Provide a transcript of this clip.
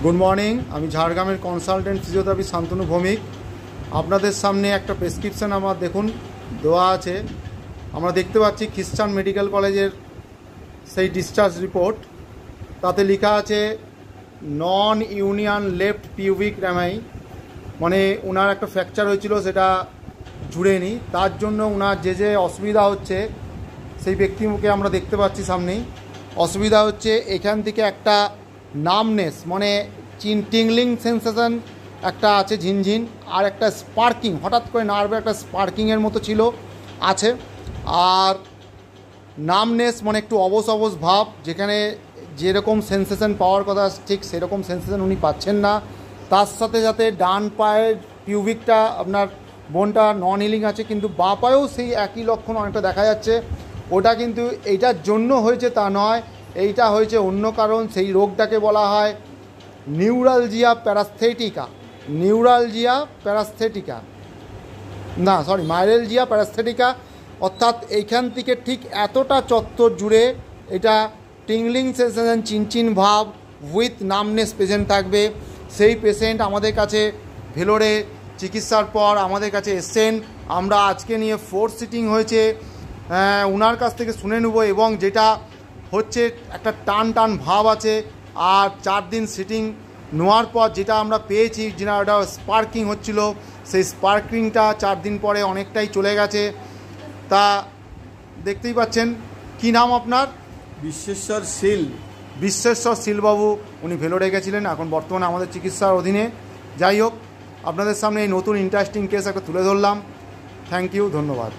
Good morning. আমি ঝাড়গ্রামের consultant physiotherapy Shantanu Bhowmik. আপনাদের সামনে একটা প্রেসক্রিপশান আমার দেখুন দেওয়া আছে। আমরা দেখতে পাচ্ছি খ্রিস্টান মেডিকেল কলেজের সেই ডিসচার্জ রিপোর্ট। তাতে লেখা আছে নন ইউনিয়ন লেফট পিউবিক র্যামাই, মানে ওনার একটা ফ্র্যাকচার হয়েছিল, সেটা জুড়েনি। তার জন্য ওনার যে অসুবিধা হচ্ছে সেই ব্যক্তিকে আমরা দেখতে পাচ্ছি সামনেই। অসুবিধা হচ্ছে এখান থেকে একটা নামনেস, মানে টিংলিং সেন্সেশন একটা আছে, ঝিনঝিন, আর একটা স্পার্কিং, হঠাৎ করে নার্ভে একটা স্পার্কিংয়ের মতো ছিল আছে। আর নামনেস মানে একটু অবশ অবশ ভাব, যেখানে যেরকম সেন্সেশন পাওয়ার কথা ঠিক সেরকম সেন্সেশন উনি পাচ্ছেন না। তার সাথে সাথে ডান পায়ের পিউবিকটা আপনার বোনটা নন হিলিং আছে, কিন্তু বাঁ পায়েও সেই একই লক্ষণ অনেকটা দেখা যাচ্ছে। ওটা কিন্তু এইটার জন্য হয়েছে তা নয়, এইটা হয়েছে অন্য কারণ। সেই রোগটাকে বলা হয় নিউরালজিয়া প্যারাস্থেটিকা। মাইরেলজিয়া প্যারাস্থেটিকা। অর্থাৎ এইখান থেকে ঠিক এতটা চত্বর জুড়ে এটা টিংলিং সেন্সেশন, চিনচিন ভাব উইথ নামনেস পেশেন্ট থাকবে। সেই পেশেন্ট আমাদের কাছে ভেলোরে চিকিৎসার পর আমাদের কাছে এসছেন। আমরা আজকে নিয়ে 4th সিটিং হয়েছে, ওনার কাছ থেকে শুনে নেব। এবং যেটা হচ্ছে একটা টান টান ভাব আছে, আর 4 দিন সিটিং নেওয়ার পর যেটা আমরা পেয়েছি, যেটা ওটা স্পার্কিং হচ্ছিল, সেই স্পার্কিংটা 4 দিন পরে অনেকটাই চলে গেছে। তা দেখতেই পাচ্ছেন। কি নাম আপনার? বিশ্বেশ্বর শীলবাবু। উনি ভেলোরে গেছিলেন, এখন বর্তমানে আমাদের চিকিৎসার অধীনে। যাই হোক, আপনাদের সামনে এই নতুন ইন্টারেস্টিং কেস একটা তুলে ধরলাম। থ্যাংক ইউ, ধন্যবাদ।